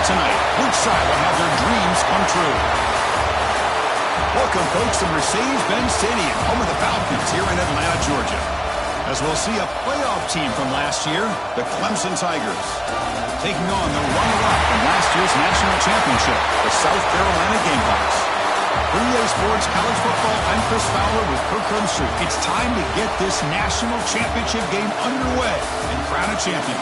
tonight. Which side will have their dreams come true? Welcome, folks, to Mercedes-Benz Stadium, home of the Falcons here in Atlanta, Georgia. As we'll see a playoff team from last year, the Clemson Tigers, taking on the runner-up in last year's national championship, the South Carolina Gamecocks. For EA Sports College Football, I'm Chris Fowler with Kirk Herbstreit. It's time to get this national championship game underway and crown a champion.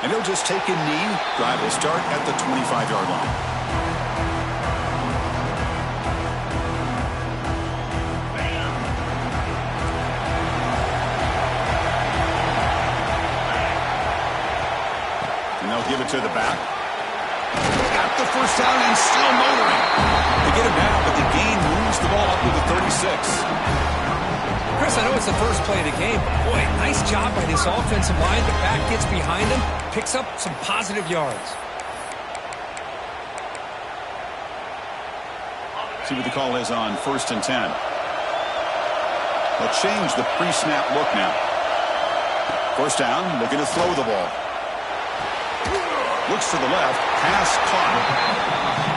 And he'll just take a knee. Drive will start at the 25-yard line. And they'll give it to the back. Got the first down and still motoring. They get him down, but the gain moves the ball up to the 36. Chris, I know it's the first play of the game, but boy, nice job by this offensive line. The back gets behind him, picks up some positive yards. See what the call is on 1st and 10. They'll change the pre-snap look now. First down, looking to throw the ball. Looks to the left, pass caught.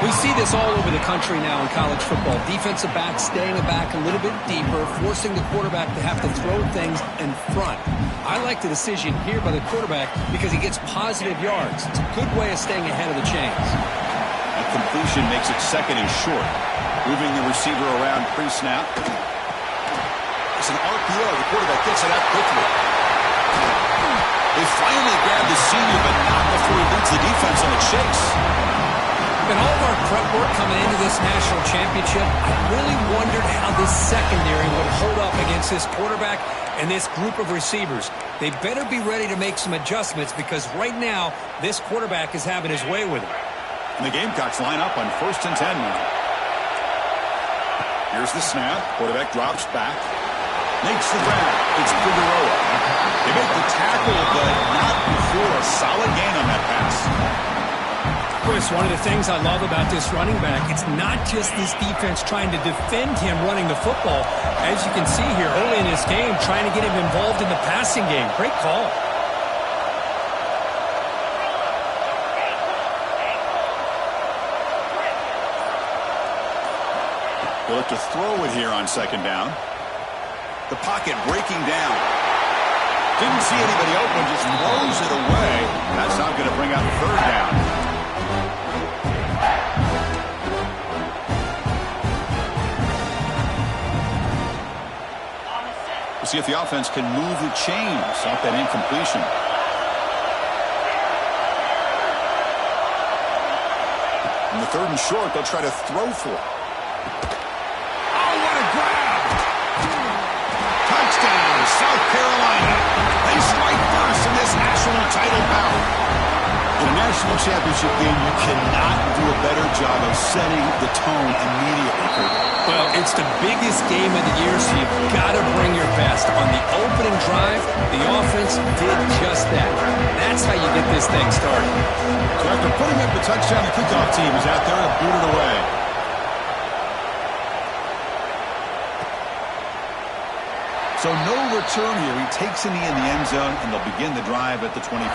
We see this all over the country now in college football. Defensive backs staying back a little bit deeper, forcing the quarterback to have to throw things in front. I like the decision here by the quarterback because he gets positive yards. It's a good way of staying ahead of the chains. A completion makes it second and short. Moving the receiver around pre-snap. It's an RPO. The quarterback gets it out quickly. They finally grabbed the senior, but not before he leads the defense on a chase. In all of our prep work coming into this national championship, I really wondered how this secondary would hold up against this quarterback and this group of receivers. They better be ready to make some adjustments because right now, this quarterback is having his way with it. And the Gamecocks line up on 1st and 10 now. Here's the snap. Quarterback drops back. Makes the grab. It's Figueroa. They make the tackle, but not before a solid gain on that pass. Chris, one of the things I love about this running back, it's not just this defense trying to defend him running the football. As you can see here early in this game, trying to get him involved in the passing game. Great call. They'll look to throw it here on 2nd down. The pocket breaking down. Didn't see anybody open, just throws it away. That's not going to bring out 3rd down. We'll see if the offense can move the chains off that incompletion. In the 3rd and short, they'll try to throw for it. Oh, what a grab! Touchdown, South Carolina. They strike first in this national title bout. In a national championship game, you cannot do a better job of setting the tone immediately, Kurt. Well, it's the biggest game of the year, so you've got to bring your best. On the opening drive, the offense did just that. That's how you get this thing started. So after putting up the touchdown, the kickoff team is out there to boot it away. So no return here. He takes a knee in the end zone, and they'll begin the drive at the 25.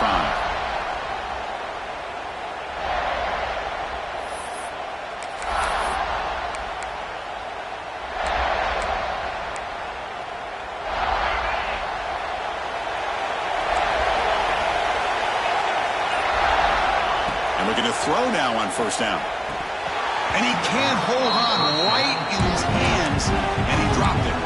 And looking to throw now on 1st down. And he can't hold on right in his hands, and he dropped it.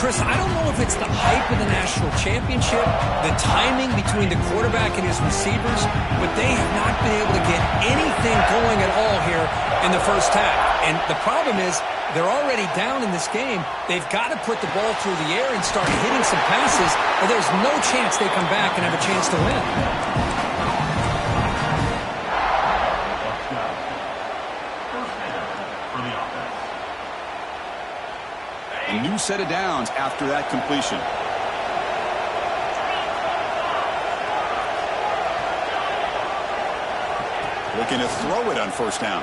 Chris, I don't know if it's the hype of the national championship, the timing between the quarterback and his receivers, but they have not been able to get anything going at all here in the first half. And the problem is they're already down in this game. They've got to put the ball through the air and start hitting some passes, or there's no chance they come back and have a chance to win. new set of downs after that completion. Looking to throw it on first down.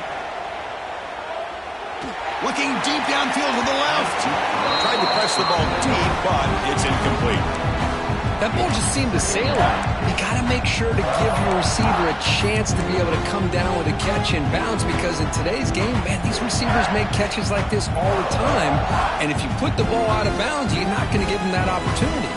Looking deep downfield to the left. Tried to press the ball deep, but it's incomplete. That ball just seemed to sail on. You got to make sure to give your receiver a chance to be able to come down with a catch in bounds, because in today's game, man, these receivers make catches like this all the time. And if you put the ball out of bounds, you're not going to give them that opportunity.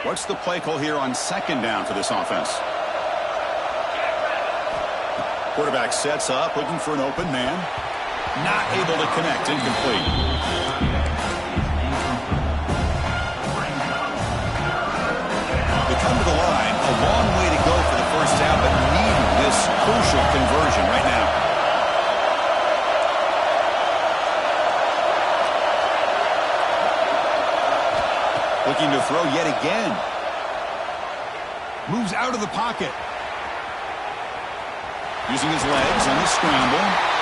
What's the play call here on second down for this offense? Quarterback sets up, looking for an open man. Not able to connect, incomplete. They come to the line, a long way to go for the first down, but needing this crucial conversion right now. Looking to throw yet again. Moves out of the pocket. Using his legs on the scramble.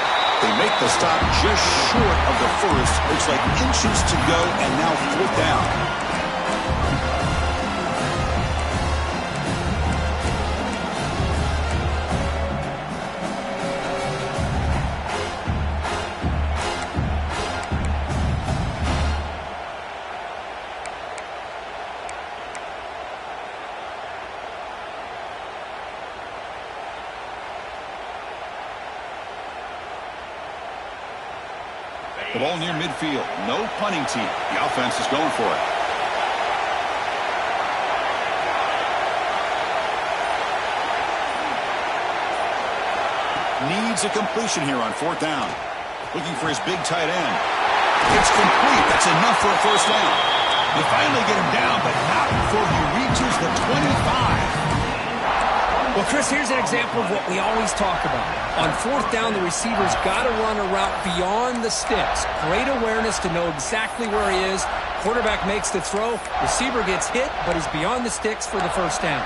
They make the stop just short of the first. Looks like inches to go, and now fourth down. The ball near midfield. No punting team. The offense is going for it. Needs a completion here on fourth down. Looking for his big tight end. It's complete. That's enough for a first down. They finally get him down, but not before he reaches the 25. Well, Chris, here's an example of what we always talk about. On fourth down, the receiver's got to run a route beyond the sticks. Great awareness to know exactly where he is. Quarterback makes the throw. Receiver gets hit, but he's beyond the sticks for the first down.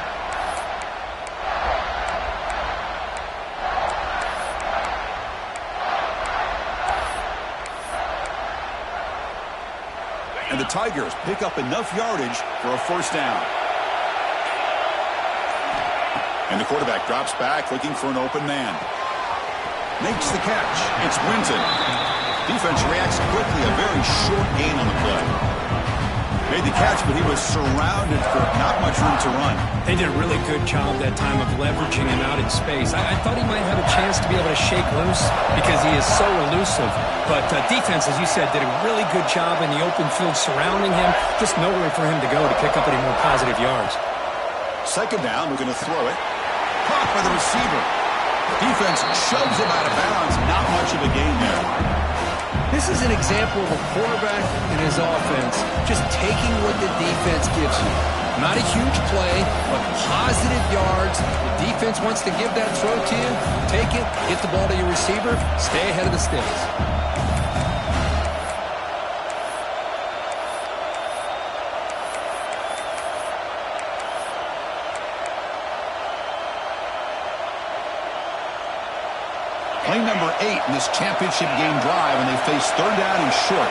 And the Tigers pick up enough yardage for a first down. And the quarterback drops back, looking for an open man. Makes the catch. It's Winton. Defense reacts quickly. A very short gain on the play. Made the catch, but he was surrounded for not much room to run. They did a really good job that time of leveraging him out in space. I thought he might have a chance to be able to shake loose because he is so elusive. But defense, as you said, did a really good job in the open field surrounding him. Just nowhere for him to go to pick up any more positive yards. Second down, we're going to throw it. Caught by the receiver. Defense shoves him out of bounds. Not much of a gain there. This is an example of a quarterback and his offense just taking what the defense gives you. Not a huge play, but positive yards. The defense wants to give that throw to you. Take it, get the ball to your receiver, stay ahead of the sticks. Play number 8 in this championship game drive, and they face third down and short.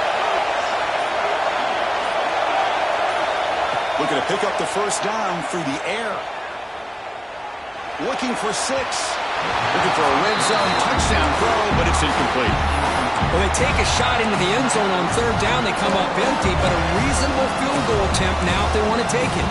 Looking to pick up the first down through the air. Looking for 6. Looking for a red zone touchdown throw, but it's incomplete. Well, they take a shot into the end zone on third down. They come up empty, but a reasonable field goal attempt now if they want to take it.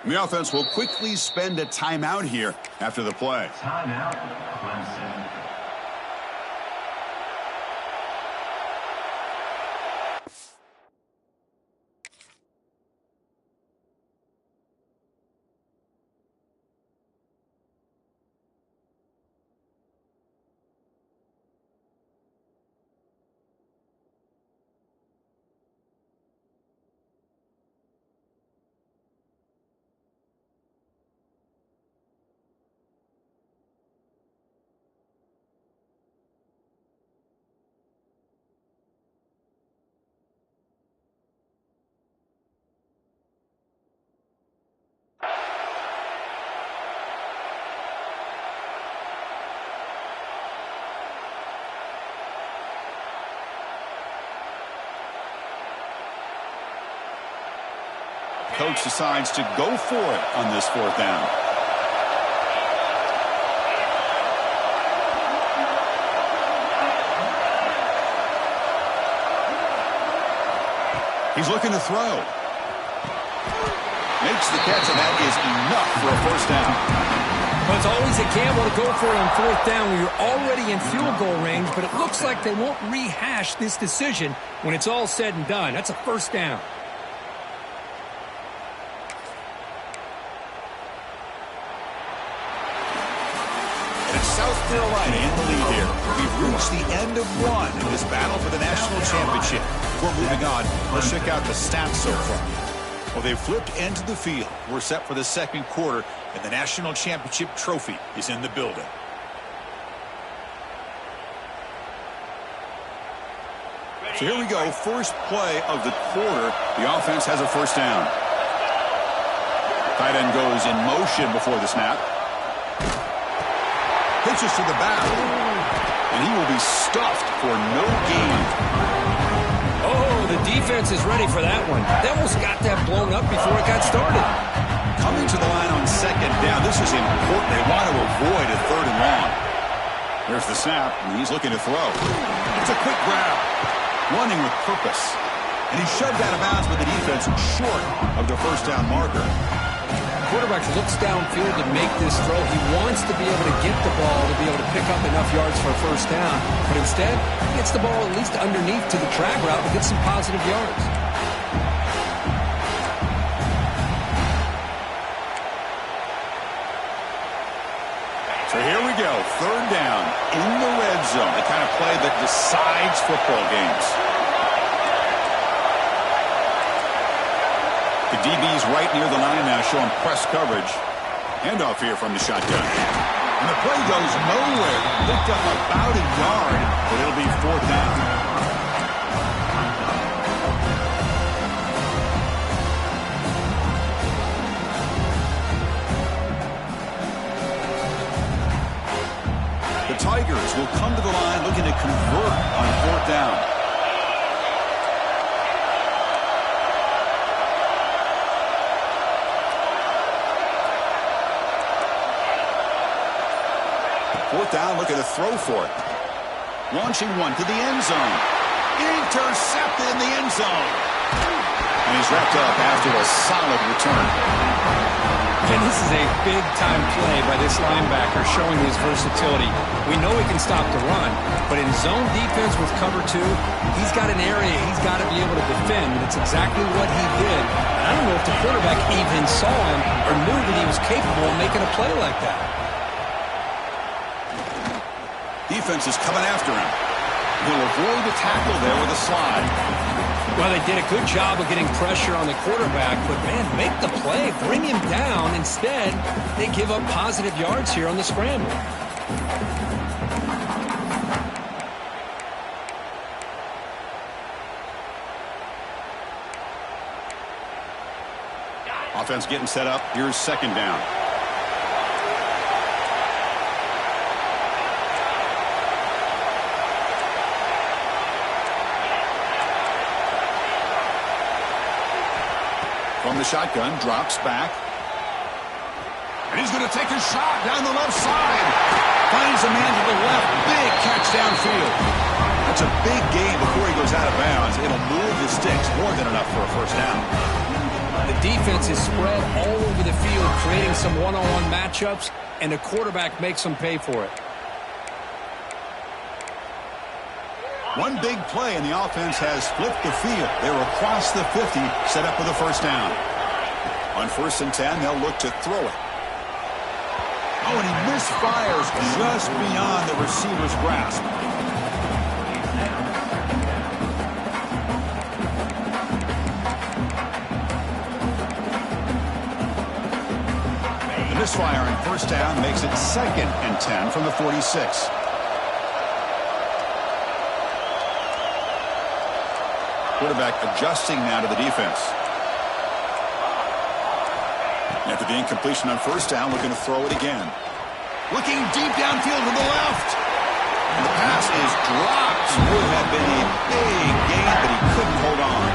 The offense will quickly spend a timeout here after the play. Timeout, Clemson. Coach decides to go for it on this fourth down. He's looking to throw. Makes the catch, and that is enough for a first down. Well, it's always a gamble to go for it on fourth down when you're already in field goal range, but it looks like they won't rehash this decision when it's all said and done. That's a first down. South Carolina in the lead here. We've reached the end of one in this battle for the national championship. Before moving on, let's check out the stats so far. Well, they've flipped into the field. We're set for the second quarter, and the national championship trophy is in the building. So here we go. First play of the quarter. The offense has a first down. Tight end goes in motion before the snap. Pitches to the back, and he will be stuffed for no gain. Oh, the defense is ready for that one. They almost got that blown up before it got started. Coming to the line on second down, this is important. They want to avoid a third and long. There's the snap, and he's looking to throw. It's a quick grab, running with purpose. And he shoved out of bounds, but the defense short of the first down marker. Quarterback looks downfield to make this throw. He wants to be able to get the ball to be able to pick up enough yards for a first down. But instead, he gets the ball at least underneath to the drag route to get some positive yards. So here we go. Third down in the red zone. The kind of play that decides football games. The DB's right near the line now, showing press coverage. Handoff here from the shotgun. And the play goes nowhere. Picked up about a yard, but it'll be fourth down. The Tigers will come to the line looking to convert on fourth down. Fourth down, looking to throw for it. Launching one to the end zone. Intercepted in the end zone. And he's wrapped up after a solid return. And this is a big-time play by this linebacker showing his versatility. We know he can stop the run, but in zone defense with cover two, he's got an area he's got to be able to defend, and it's exactly what he did. And I don't know if the quarterback even saw him or knew that he was capable of making a play like that. Defense is coming after him. He'll avoid the tackle there with a slide. Well, they did a good job of getting pressure on the quarterback, but, man, make the play. Bring him down. Instead, they give up positive yards here on the scramble. Offense getting set up. Here's second down. From the shotgun, drops back. And he's going to take a shot down the left side. Finds a man to the left. Big catch downfield. That's a big gain before he goes out of bounds. It'll move the sticks more than enough for a first down. The defense is spread all over the field, creating some one-on-one matchups, and the quarterback makes them pay for it. One big play, and the offense has flipped the field. They're across the 50, set up with a first down. On 1st and 10, they'll look to throw it. Oh, and he misfires just beyond the receiver's grasp. The misfire on 1st down makes it 2nd and 10 from the 46. Quarterback adjusting now to the defense. After the incompletion on 1st down, looking to throw it again. Looking deep downfield to the left. And the pass is dropped. Would have been a big gain, but he couldn't hold on.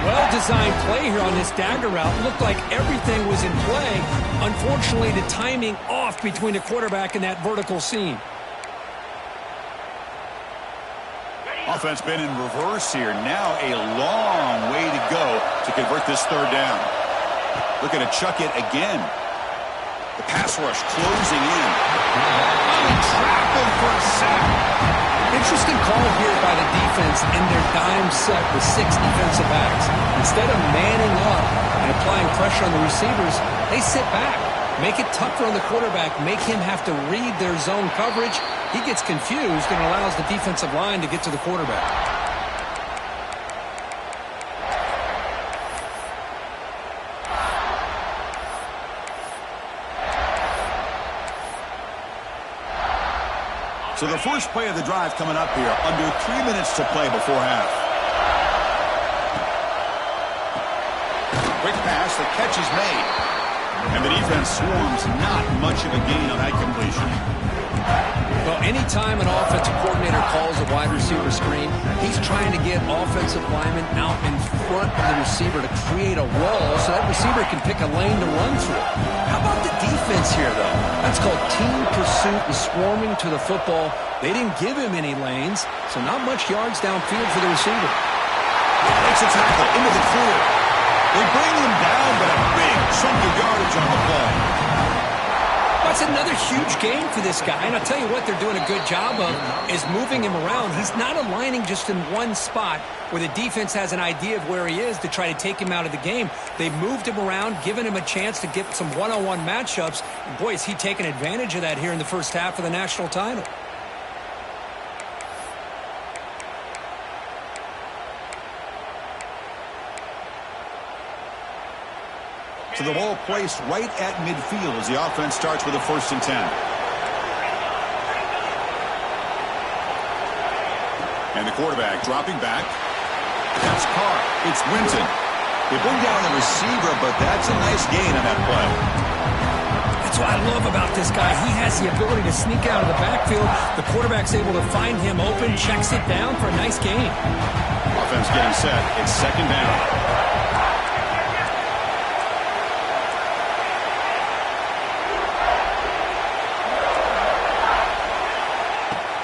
Well-designed play here on this dagger route. Looked like everything was in play. Unfortunately, the timing off between the quarterback and that vertical seam. Offense been in reverse here. Now a long way to go to convert this 3rd down. Looking to chuck it again. The pass rush closing in. Trap him for a sack. Interesting call here by the defense in their dime set with 6 defensive backs. Instead of manning up and applying pressure on the receivers, they sit back. Make it tougher on the quarterback. Make him have to read their zone coverage. He gets confused and allows the defensive line to get to the quarterback. So the first play of the drive coming up here. Under 3 minutes to play before half. Quick pass. The catch is made. And the defense swarms. Not much of a gain on that completion. Well, anytime an offensive coordinator calls a wide receiver screen, he's trying to get offensive linemen out in front of the receiver to create a wall so that receiver can pick a lane to run through. How about the defense here, though? That's called team pursuit and swarming to the football. They didn't give him any lanes, so not much yards downfield for the receiver. Makes a tackle into the clear. They bring him down, but a big chunk of yardage on the play. That's another huge game for this guy, and I'll tell you what they're doing a good job of is moving him around. He's not aligning just in one spot where the defense has an idea of where he is to try to take him out of the game. They've moved him around, given him a chance to get some one-on-one matchups. And boy, is he taking advantage of that here in the first half of the national title. So the ball placed right at midfield as the offense starts with a 1st and 10. And the quarterback dropping back. That's Carr. It's Winton. They bring down the receiver, but that's a nice gain on that play. That's what I love about this guy. He has the ability to sneak out of the backfield. The quarterback's able to find him open, checks it down for a nice gain. Offense getting set. It's 2nd down.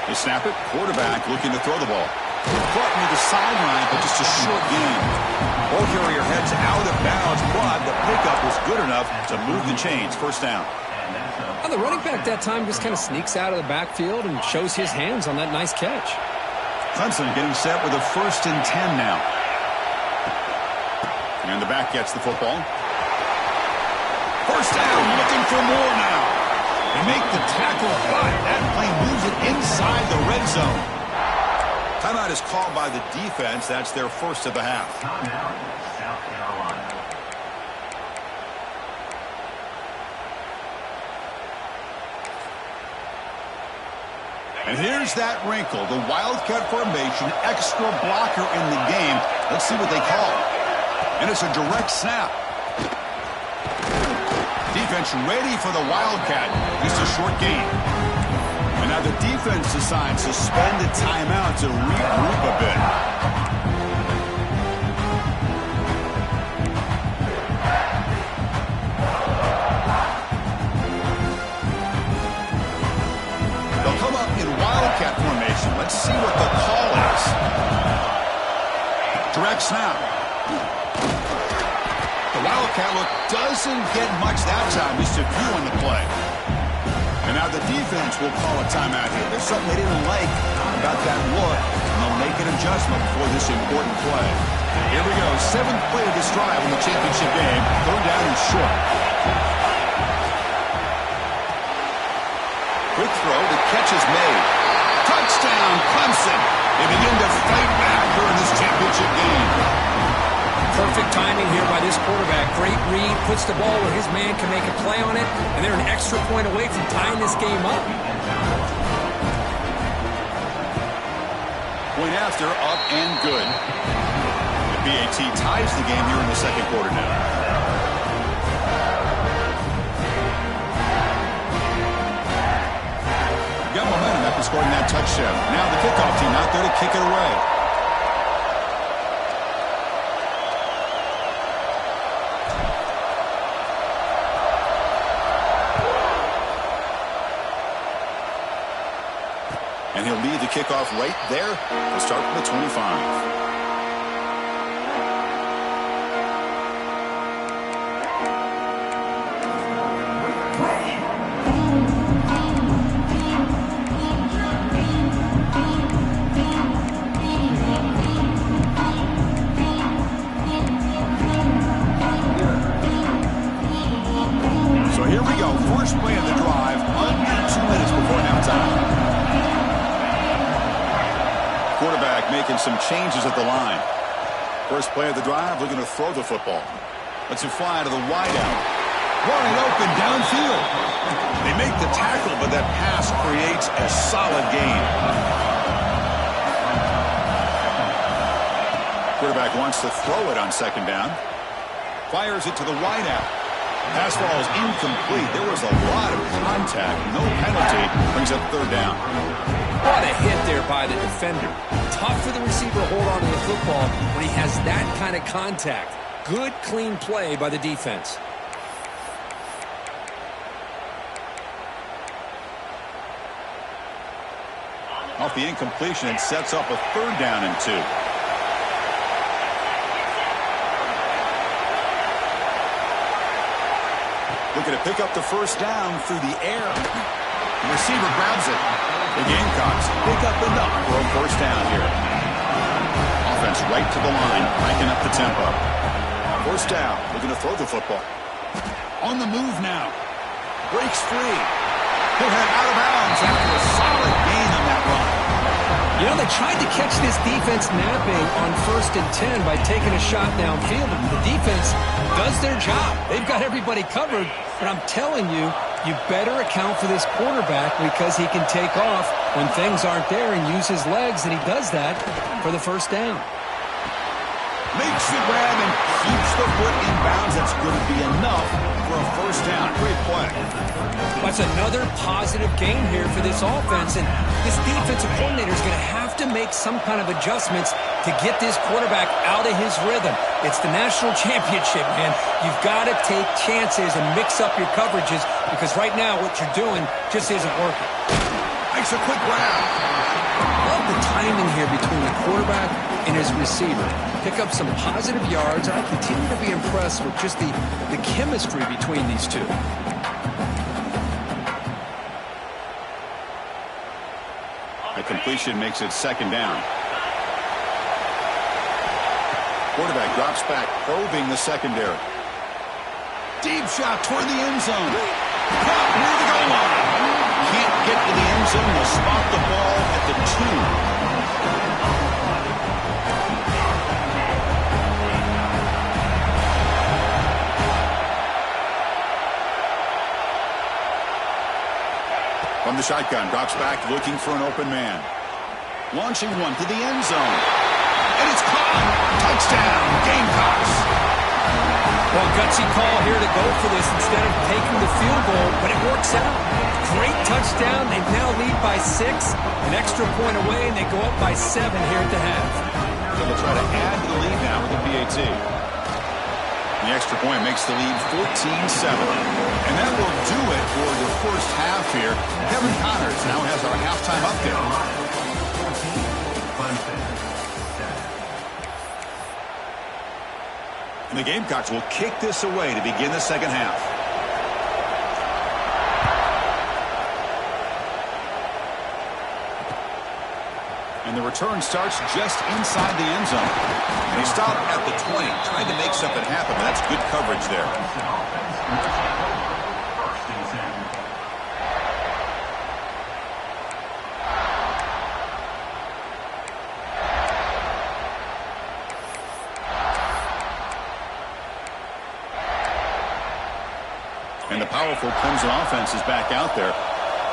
They snap it. Quarterback looking to throw the ball. Caught near the sideline, but just a short gain. Ball carrier heads out of bounds, but the pickup was good enough to move the chains. 1st down. The running back that time just kind of sneaks out of the backfield and shows his hands on that nice catch. Clemson getting set with a 1st and 10 now. And the back gets the football. 1st down, looking for more now. They make the tackle, but that play moves it inside the red zone. Timeout is called by the defense. That's their first of the half. Timeout, South Carolina. And here's that wrinkle. The Wildcat formation, extra blocker in the game. Let's see what they call. And it's a direct snap. Defense ready for the Wildcat. Just a short game. And now the defense decides to spend a timeout to regroup a bit. They'll come up in Wildcat formation. Let's see what the call is. Direct snap. The look doesn't get much that time. Just a few on the play. And now the defense will call a timeout here. There's something they didn't like about that look, and they'll make an adjustment for this important play. Here we go. 7th play of this drive in the championship game. 3rd down and short. Quick throw. The catch is made. Touchdown, Clemson. They begin to fight back during this championship game. Perfect timing here by this quarterback. Great read, puts the ball where his man can make a play on it, and they're an extra point away from tying this game up. Point after, up and good. The BAT ties the game here in the 2nd quarter now. Got momentum after scoring that touchdown. Now the kickoff team out there to kick it away. And he'll lead the kickoff right there to start from the 25. So here we go. First play of the drive, under 2 minutes before halftime. Quarterback making some changes at the line. First play of the drive, looking to throw the football. Lets it fly to the wideout. Wide open downfield. They make the tackle, but that pass creates a solid gain. Quarterback wants to throw it on 2nd down. Fires it to the wideout. Pass ball is incomplete. There was a lot of contact. No penalty. Brings up 3rd down. What a hit there by the defender. Tough for the receiver to hold on to the football when he has that kind of contact. Good, clean play by the defense. Off the incompletion, it sets up a 3rd down and 2. Looking to pick up the 1st down through the air. The receiver grabs it. The Gamecocks pick up enough for a 1st down here. Offense right to the line, cranking up the tempo. 1st down, looking to throw the football. On the move now. Breaks free. He'll head out of bounds after a solid gain on that run. You know, they tried to catch this defense napping on 1st and 10 by taking a shot downfield, but the defense does their job. They've got everybody covered, but I'm telling you, you better account for this quarterback because he can take off when things aren't there and use his legs, and he does that for the 1st down. Makes the grab and keeps the foot in bounds. That's going to be enough for a 1st down. Great play. That's another positive game here for this offense, and this defensive coordinator is going to have to make some kind of adjustments to get this quarterback out of his rhythm. It's the national championship, man. You've got to take chances and mix up your coverages because right now what you're doing just isn't working. Makes a quick grab. Love the timing here between the quarterback and his receiver. Pick up some positive yards, and I continue to be impressed with just the chemistry between these two. A completion makes it 2nd down. Quarterback drops back, probing the secondary. Deep shot toward the end zone. Caught near the goal line. Can't get to the end zone. They'll spot the ball at the 2. From the shotgun, drops back, looking for an open man. Launching one to the end zone. And it's caught. Touchdown, Gamecocks. Well, gutsy call here to go for this instead of taking the field goal, but it works out. Great touchdown. They now lead by 6. An extra point away, and they go up by 7 here at the half. They'll try to add to the lead now with the PAT. The extra point makes the lead 14-7. And that will do it for the 1st half here. Kevin Connors now has our halftime update. And the Gamecocks will kick this away to begin the second half. And the return starts just inside the end zone. And he stopped at the 20, trying to make something happen, but that's good coverage there. And the powerful Clemson offense is back out there,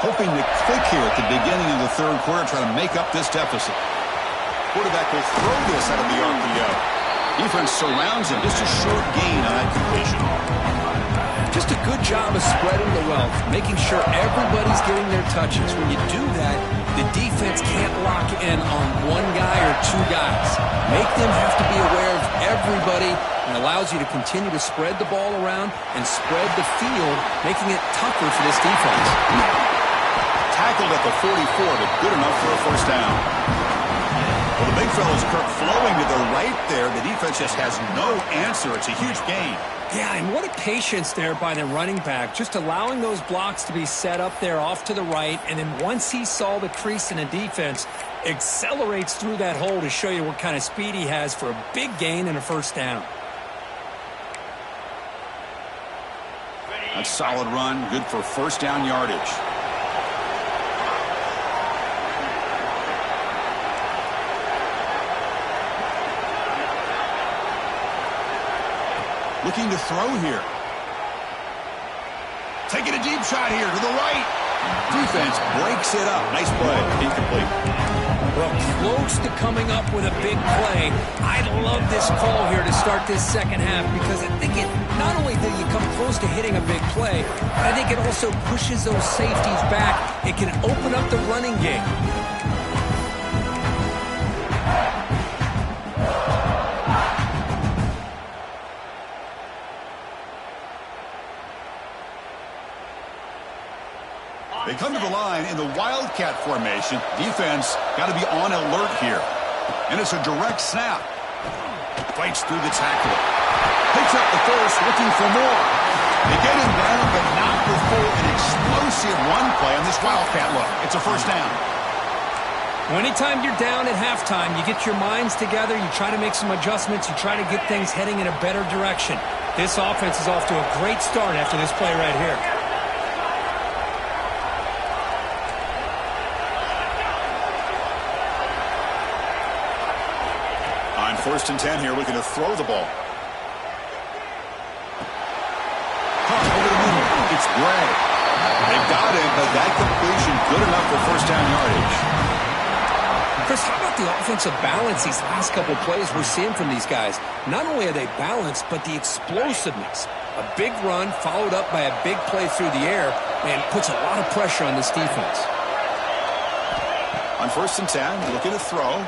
hoping to click here at the beginning of the third quarter, trying to make up this deficit. Quarterback will throw this out of the RPO. Defense surrounds him. Just a short gain on that completion. Just a good job of spreading the wealth, making sure everybody's getting their touches. When you do that, the defense can't lock in on one guy or two guys. Make them have to be aware of everybody, and allows you to continue to spread the ball around and spread the field, making it tougher for this defense. Tackled at the 44, but good enough for a first down. Well, the big fella's Kirk flowing to the right there. The defense just has no answer. It's a huge gain. Yeah, and what a patience there by the running back, just allowing those blocks to be set up there off to the right, and then once he saw the crease in the defense, accelerates through that hole to show you what kind of speed he has for a big gain and a first down. A solid run, good for first down yardage. Looking to throw here. Taking a deep shot here to the right. Defense breaks it up. Nice play. Incomplete. Well, close to coming up with a big play. I love this call here to start this second half because I think it not only do you come close to hitting a big play, but I think it also pushes those safeties back. It can open up the running game. They come to the line in the Wildcat formation. Defense got to be on alert here. And it's a direct snap. Fights through the tackle. Picks up the first, looking for more. They get him down, but not before an explosive run play on this Wildcat look. It's a first down. Well, anytime you're down at halftime, you get your minds together, you try to make some adjustments, you try to get things heading in a better direction. This offense is off to a great start after this play right here. First and 10 here, looking to throw the ball. Over the middle. It's Gray. They got him, but that completion good enough for first down yardage. Chris, how about the offensive balance these last couple plays we're seeing from these guys? Not only are they balanced, but the explosiveness. A big run followed up by a big play through the air, and puts a lot of pressure on this defense. On first and 10, looking to throw.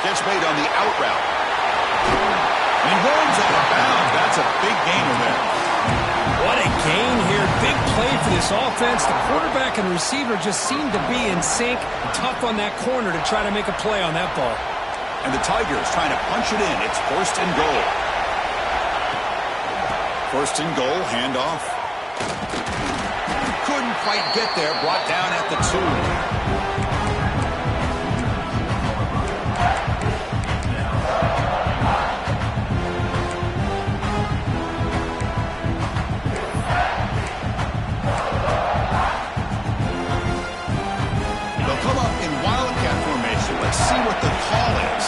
Catch made on the out route. And he runs out of bounds. That's a big gainer there. What a gain here. Big play for this offense. The quarterback and receiver just seem to be in sync. Tough on that corner to try to make a play on that ball. And the Tigers trying to punch it in. It's first and goal. First and goal, handoff. Couldn't quite get there. Brought down at the 2. Come up in Wildcat formation. Let's see what the call is.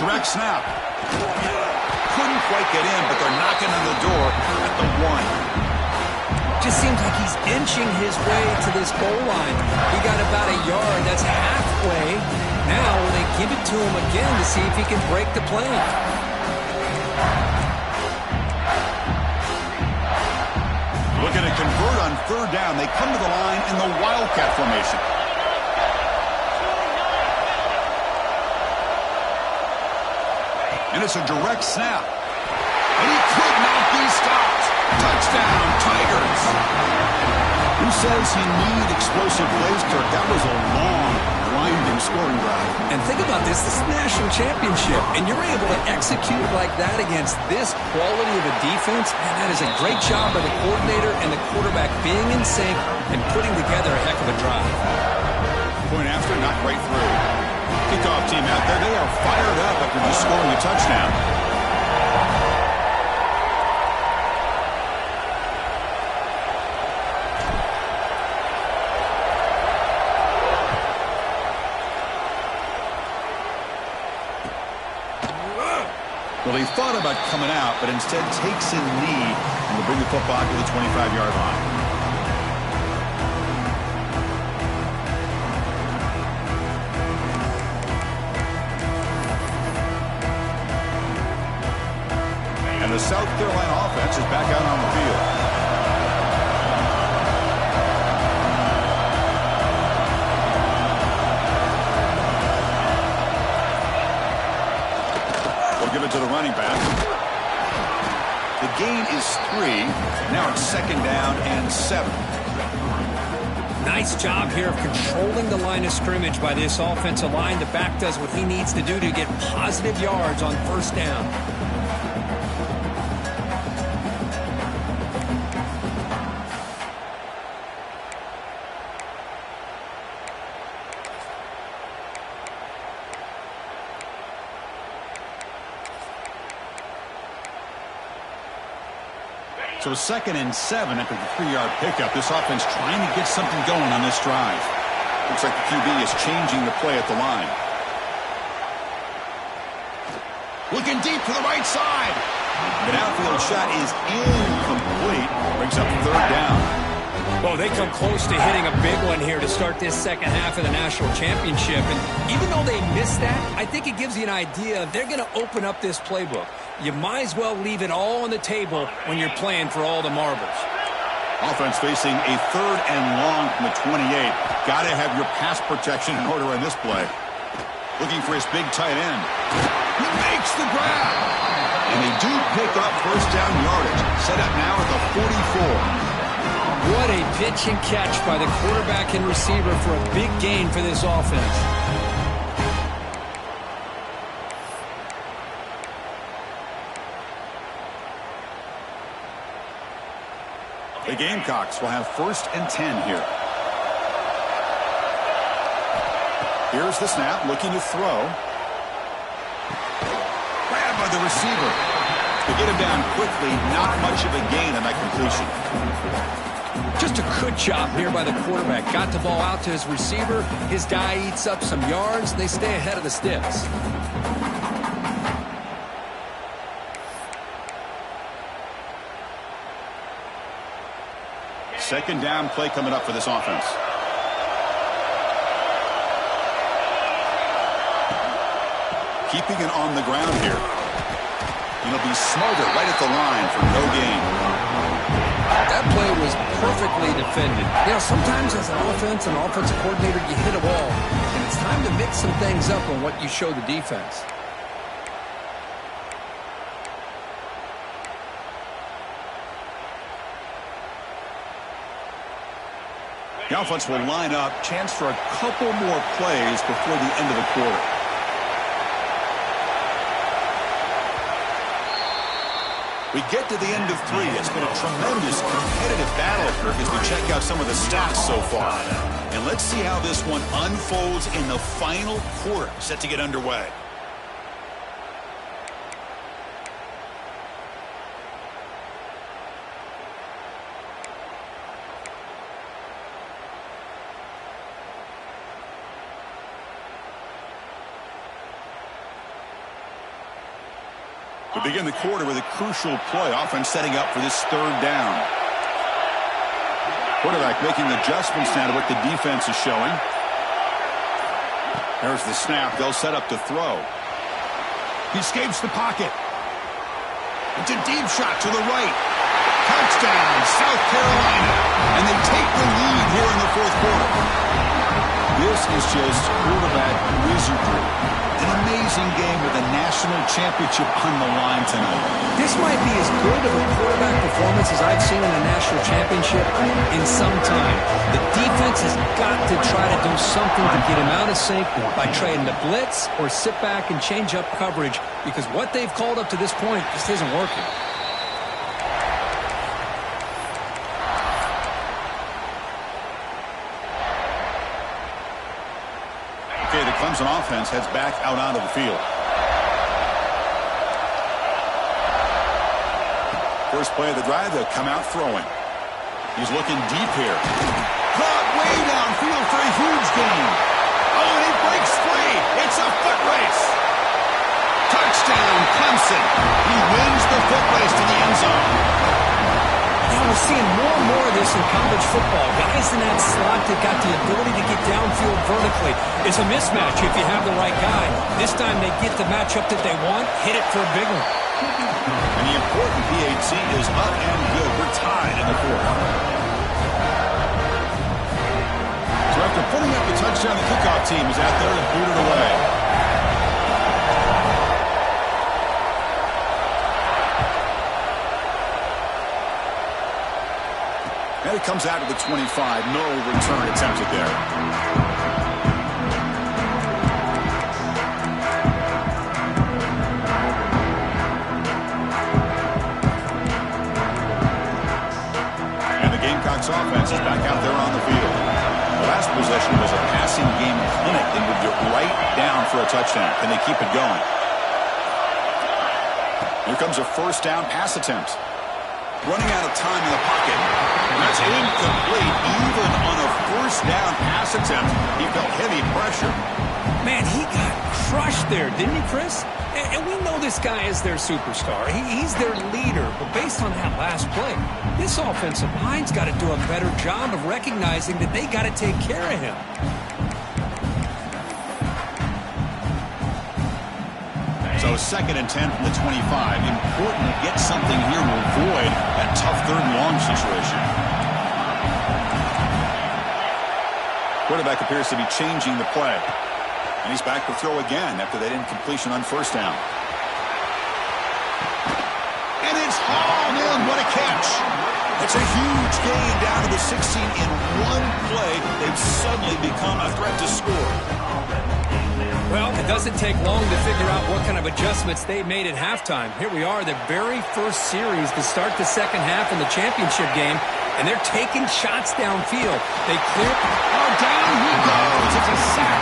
Direct snap. Couldn't quite get in, but they're knocking on the door at the 1. Just seems like he's inching his way to this goal line. He got about a yard. That's halfway. Now will they give it to him again to see if he can break the plane? Looking to convert on third down. They come to the line in the Wildcat formation. And it's a direct snap. And he could not be stopped. Touchdown, Tigers. Who says you need explosive plays, Kirk? That was a long, grinding scoring drive. And think about this. This is a national championship, and you're able to execute like that against this quality of a defense. Man, that is a great job by the coordinator and the quarterback being in sync and putting together a heck of a drive. Point after, knocked right through. Kickoff team out there. They are fired up after just scoring a touchdown. Well, he thought about coming out, but instead takes a knee and will bring the football to the 25-yard line. And the South Carolina offense is back out on the field. Give it to the running back. The gain is 3. Now it's 2nd down and 7. Nice job here of controlling the line of scrimmage by this offensive line. The back does what he needs to do to get positive yards on 1st down. So 2nd and 7 after the 3-yard pickup. This offense trying to get something going on this drive. Looks like the QB is changing the play at the line. Looking deep to the right side. An outfield shot is incomplete. Brings up 3rd down. Well, they come close to hitting a big one here to start this second half of the national championship. And even though they missed that, I think it gives you an idea they're going to open up this playbook. You might as well leave it all on the table when you're playing for all the marbles. Offense facing a 3rd and long from the 28. Got to have your pass protection in order on this play. Looking for his big tight end. He makes the grab. And they do pick up 1st down yardage. Set up now at the 44. What a pitch and catch by the quarterback and receiver for a big gain for this offense. The Gamecocks will have 1st and 10 here. Here's the snap, looking to throw. Grabbed by the receiver. To get him down quickly, not much of a gain on that completion. Just a good job here by the quarterback. Got the ball out to his receiver. His guy eats up some yards. They stay ahead of the sticks. 2nd down play coming up for this offense. Keeping it on the ground here. He'll be smarter right at the line for no gain. That play was perfectly defended. You know, sometimes as an offensive coordinator, you hit a wall. And it's time to mix some things up on what you show the defense. The offense will line up. Chance for a couple more plays before the end of the quarter. We get to the end of 3. It's been a tremendous competitive battle, Kirk, as we check out some of the stats so far. And let's see how this one unfolds in the final quarter, set to get underway. We begin the quarter with a crucial play. Offense setting up for this 3rd down. Quarterback making adjustments now to what the defense is showing. There's the snap. They'll set up to throw. He escapes the pocket. It's a deep shot to the right. Touchdown, South Carolina. And they take the lead here in the 4th quarter. This is just quarterback wizardry. An amazing game with a national championship on the line tonight. This might be as good of a quarterback performance as I've seen in a national championship in some time. The defense has got to try to do something to get him out of sync by trading the blitz or sit back and change up coverage, because what they've called up to this point just isn't working. Okay, the Clemson offense heads back out onto the field. First play of the drive, they'll come out throwing. He's looking deep here. Caught way downfield for a huge gain. Oh, and he breaks free. It's a foot race. Touchdown, Clemson. He wins the foot race to the end zone. Yeah, we're seeing more and more of this in college football. Guys in that slot that got the ability to get downfield vertically. It's a mismatch if you have the right guy. This time they get the matchup that they want, hit it for a big one. And the important PAT is up and good. We're tied in the fourth. So after putting up the touchdown, the kickoff team is out there and boot it away. And it comes out to the 25. No return attempted there. Offense is back out there on the field. The last possession was a passing game clinic. They moved it right down for a touchdown. Can they keep it going? Here comes a first down pass attempt. Running out of time in the pocket. That's incomplete. Even on a first down pass attempt, he felt heavy pressure. Man, he got crushed there, didn't he, Chris? And we know this guy is their superstar. He's their leader. But based on that last play, this offensive line's got to do a better job of recognizing that they got to take care of him. So 2nd and 10 from the 25. Important to get something here to avoid that tough 3rd and long situation. Quarterback appears to be changing the play. And he's back to throw again after that incompletion on first down. And it's hauled in. What a catch. It's a huge gain down to the 16 in one play. They've suddenly become a threat to score. Well, it doesn't take long to figure out what kind of adjustments they made at halftime. Here we are, the very first series to start the second half in the championship game, and they're taking shots downfield. They clear. Oh, down he goes. It's a sack.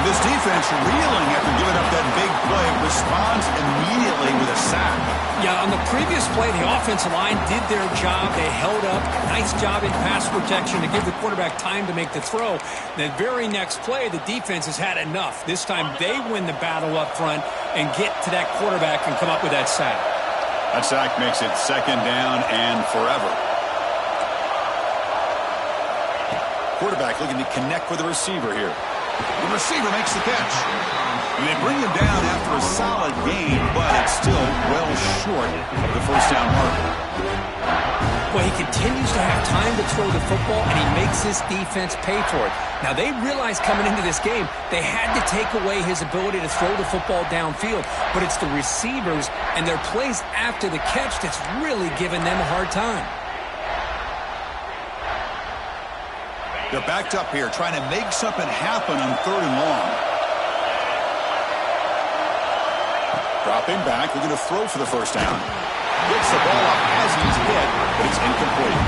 This defense reeling after giving up that big play, responds immediately with a sack. Yeah, on the previous play, the offensive line did their job. They held up. Nice job in pass protection to give the quarterback time to make the throw. The very next play, the defense has had enough. This time they win the battle up front and get to that quarterback and come up with that sack. That sack makes it 2nd down and forever. Quarterback looking to connect with the receiver here. The receiver makes the catch. And they bring him down after a solid gain, but it's still well short of the first down marker. Well, he continues to have time to throw the football, and he makes his defense pay for it. Now, they realized coming into this game they had to take away his ability to throw the football downfield, but it's the receivers and their plays after the catch that's really giving them a hard time. They're backed up here, trying to make something happen on 3rd and long. Dropping back, looking to throw for the first down. Gets the ball up as he's hit, but it's incomplete.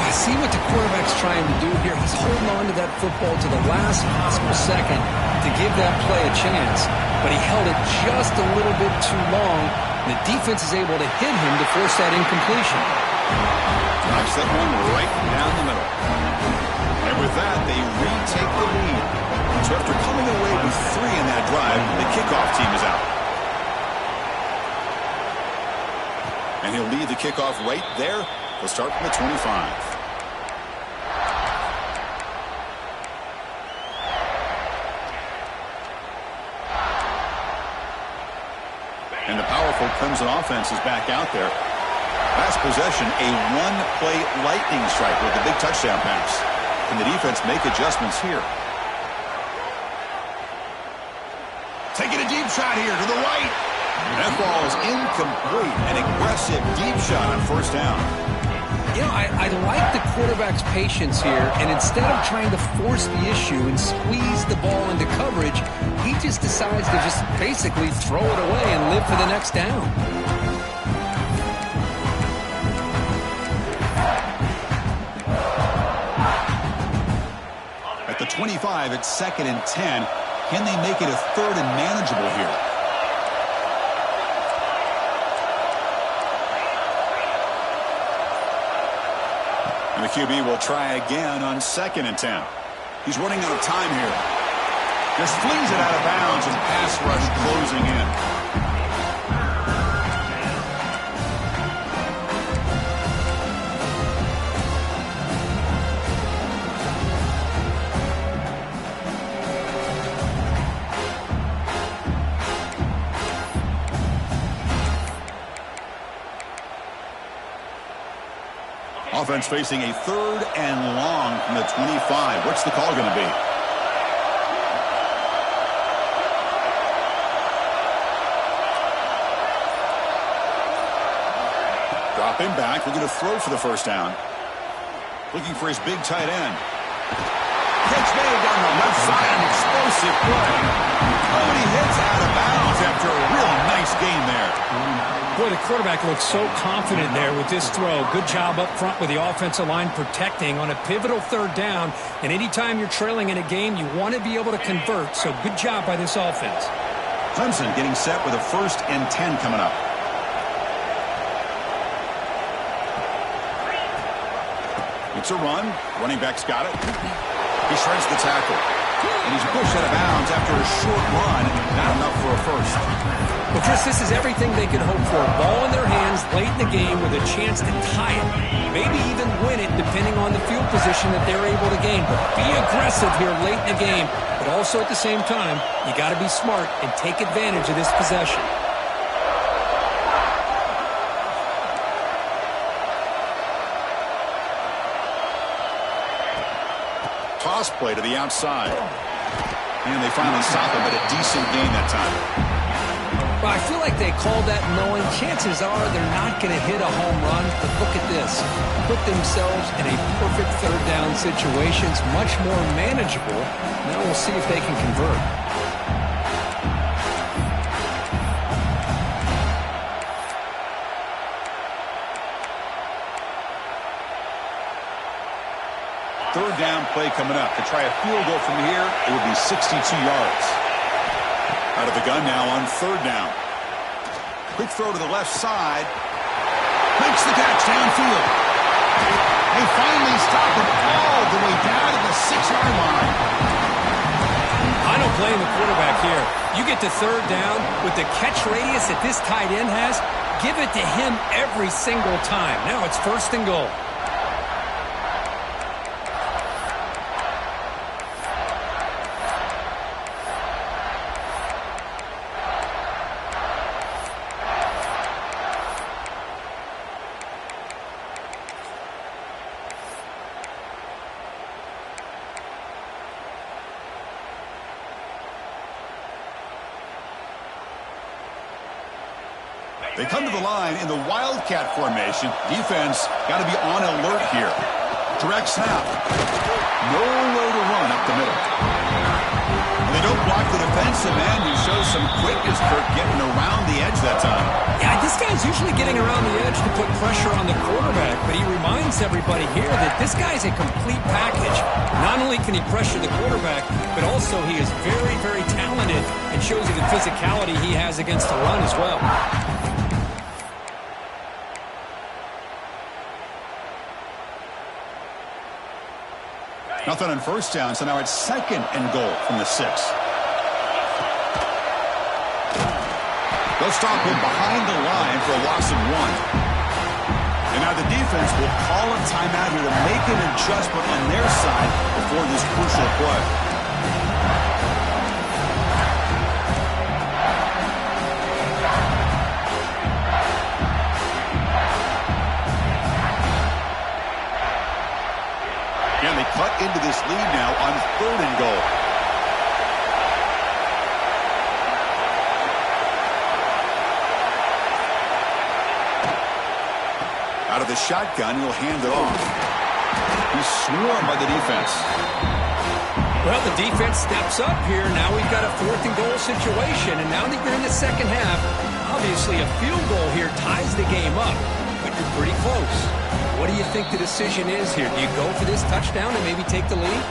I see what the quarterback's trying to do here. He's holding on to that football to the last possible second to give that play a chance, but he held it just a little bit too long. The defense is able to hit him to force that incompletion. Drops that one right down the middle. And with that, they retake the lead. So after coming away with 3 in that drive, the kickoff team is out. And he'll lead the kickoff right there. He'll start from the 25. And the powerful Clemson offense is back out there. Last possession, a one-play lightning strike with a big touchdown pass. Can the defense make adjustments here? Taking a deep shot here to the right. That ball is incomplete. An aggressive deep shot on first down. You know, I like the quarterback's patience here, and instead of trying to force the issue and squeeze the ball into coverage, he just decides to just basically throw it away and live for the next down. At the 25, it's 2nd and 10. Can they make it a 3rd and manageable here? And the QB will try again on 2nd and 10. He's running out of time here. Just flings it out of bounds and pass rush closing in. Offense facing a 3rd and long from the 25. What's the call going to be? Dropping back. We're going to throw for the first down. Looking for his big tight end. Catch made down the left side. An explosive play. Oh, and he hits out of bounds after a real nice gain there. Boy, the quarterback looks so confident there with this throw. Good job up front with the offensive line protecting on a pivotal 3rd down. And anytime you're trailing in a game, you want to be able to convert. So good job by this offense. Clemson getting set with a 1st and 10 coming up. It's a run. Running back's got it. He shreds the tackle. And he's pushed out of bounds after a short run. Not enough for a first. Well, Chris, this is everything they could hope for. Ball in their hands late in the game with a chance to tie it. Maybe even win it depending on the field position that they're able to gain. But be aggressive here late in the game. But also at the same time, you got to be smart and take advantage of this possession. Toss play to the outside. And they finally stop him, but a decent gain that time. Well, I feel like they called that knowing chances are they're not going to hit a home run. But look at this. Put themselves in a perfect 3rd down situation. It's much more manageable. Now we'll see if they can convert. Third down play coming up. To try a field goal from here, it would be 62 yards. Out of the gun now on 3rd down. Quick throw to the left side. Makes the catch downfield. They finally stop him all the way down to the 6-yard line. I don't blame the quarterback here. You get to 3rd down with the catch radius that this tight end has, give it to him every single time. Now it's 1st and goal. They come to the line in the Wildcat formation. Defense got to be on alert here. Direct snap. Nowhere to run up the middle. And they don't block the defensive end. He shows some quickness, Kirk, getting around the edge that time. Yeah, this guy's usually getting around the edge to put pressure on the quarterback, but he reminds everybody here that this guy's a complete package. Not only can he pressure the quarterback, but also he is very, very talented and shows you the physicality he has against the run as well. Nothing on first down, so now it's 2nd and goal from the 6. They'll stop him behind the line for a loss of 1. And now the defense will call a timeout here to make an adjustment on their side before this crucial play. And they cut into this lead now on 3rd and goal. the shotgun. He'll hand it off. He's swarmed by the defense. Well, the defense steps up here. Now we've got a 4th and goal situation. And now that you're in the second half, obviously a field goal here ties the game up. But you're pretty close. What do you think the decision is here? Do you go for this touchdown and maybe take the lead?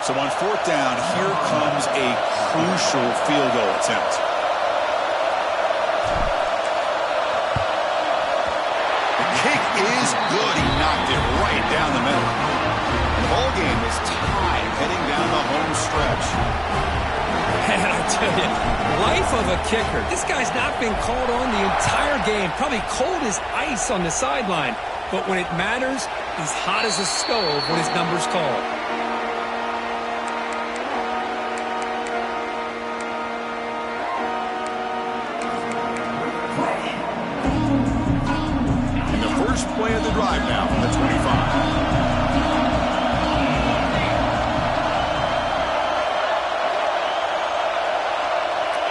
So on 4th down, here comes a crucial field goal attempt. The kick is good. He knocked it right down the middle. The ball game is tied heading down the home stretch. And I tell you, life of a kicker. This guy's not been called on the entire game. Probably cold as ice on the sideline. But when it matters, he's hot as a stove when his number's called. And the first play of the drive now from the 25.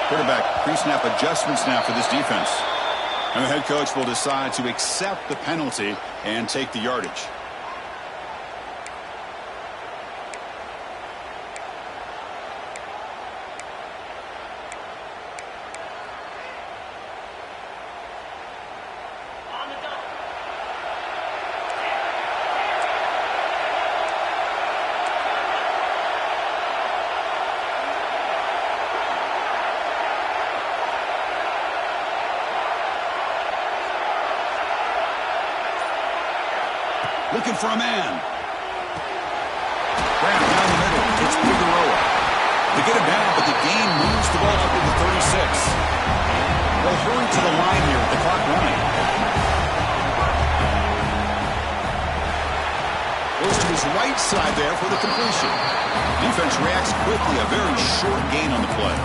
Quarterback pre-snap adjustments now for this defense. And the head coach will decide to accept the penalty and take the yardage. Looking for a man. Graham down the middle. It's Figueroa. They get him down, but the game moves the ball up to the 36. They'll hurry to the line here with the clock running. Goes to his right side there for the completion. Defense reacts quickly. A very short gain on the play.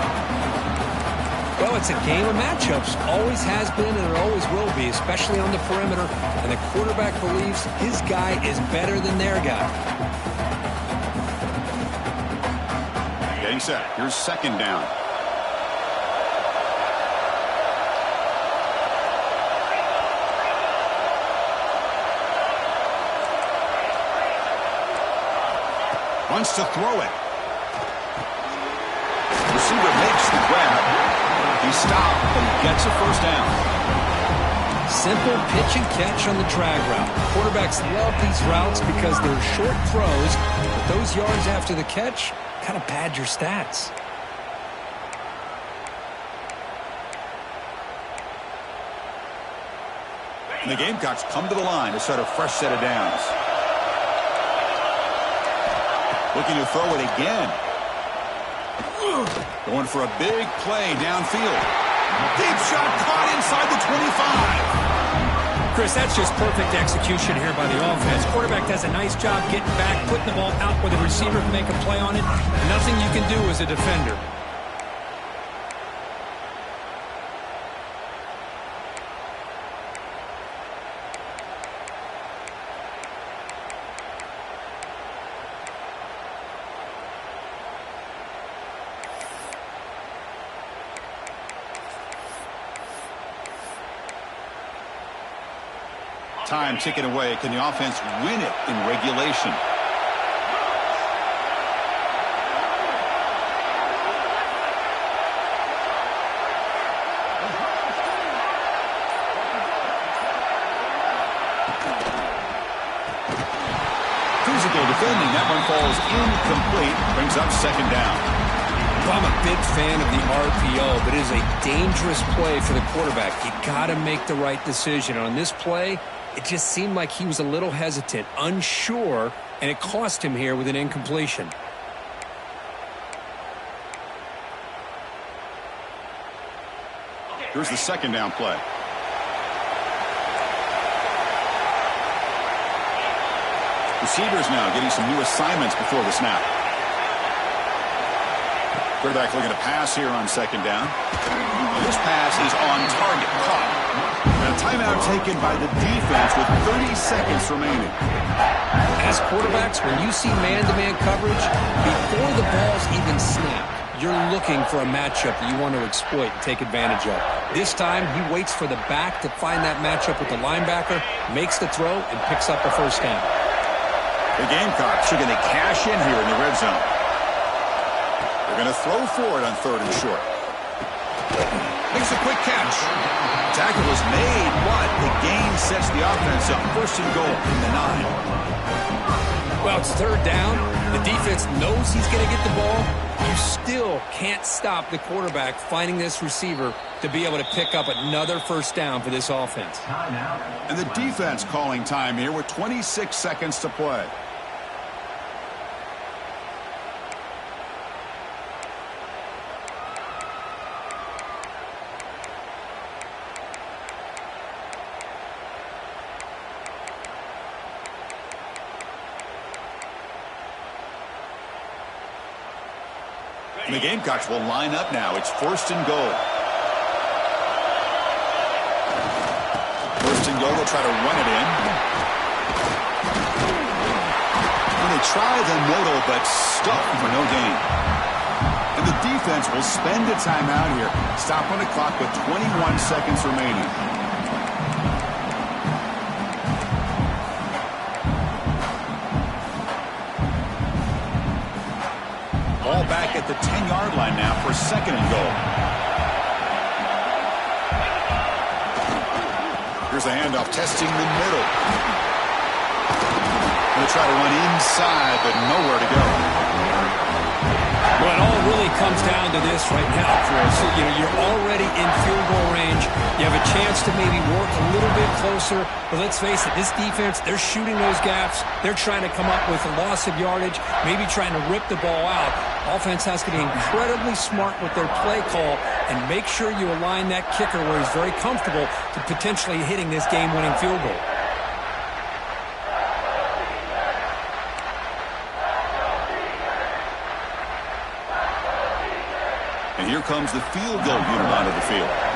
Well, it's a game of matchups. Always has been and it always will be, especially on the perimeter. And the quarterback believes his guy is better than their guy. Getting set. Here's 2nd down. Wants to throw it. Receiver makes the grab. He stopped, but he gets a 1st down. Simple pitch and catch on the drag route. Quarterbacks love these routes because they're short throws, but those yards after the catch kind of pad your stats. And the Gamecocks come to the line to start a fresh set of downs. Looking to throw it again. Going for a big play downfield. Deep shot caught inside the 25. Chris, that's just perfect execution here by the offense. Quarterback does a nice job getting back, putting the ball out where the receiver can make a play on it. Nothing you can do as a defender. Time ticking away. Can the offense win it in regulation? Physical defending. That one falls incomplete. Brings up 2nd down. I'm a big fan of the RPO, but it is a dangerous play for the quarterback. You got to make the right decision. On this play, it just seemed like he was a little hesitant, unsure, and it cost him here with an incompletion. Here's the 2nd down play. Receivers now getting some new assignments before the snap. Quarterback looking to pass here on 2nd down. And this pass is on target. Caught. And a timeout taken by the defense with 30 seconds remaining. As quarterbacks, when you see man-to-man coverage, before the ball's even snapped, you're looking for a matchup that you want to exploit and take advantage of. This time, he waits for the back to find that matchup with the linebacker, makes the throw, and picks up the first down. The Gamecocks are going to cash in here in the red zone. They're going to throw for it on 3rd and short. Makes a quick catch. Tackle was made, but the gain sets the offense up. 1st and goal from the 9. Well, it's 3rd down. The defense knows he's going to get the ball. You still can't stop the quarterback finding this receiver to be able to pick up another first down for this offense. And the defense calling time here with 26 seconds to play. And the Gamecocks will line up now. It's 1st and goal. 1st and goal, they'll try to run it in. And they try the middle, but stuck for no gain. And the defense will spend a timeout here. Stop on the clock with 21 seconds remaining. Ball back at the 10-yard line now for 2nd and goal. Here's a handoff, testing the middle. Going to try to run inside, but nowhere to go. Well, it all really comes down to this right now, Chris. You're already in field goal range. You have a chance to maybe work a little bit closer. But let's face it, this defense, they're shooting those gaps. They're trying to come up with a loss of yardage, maybe trying to rip the ball out. Offense has to be incredibly smart with their play call and make sure you align that kicker where he's very comfortable to potentially hitting this game-winning field goal. And here comes the field goal unit onto the field.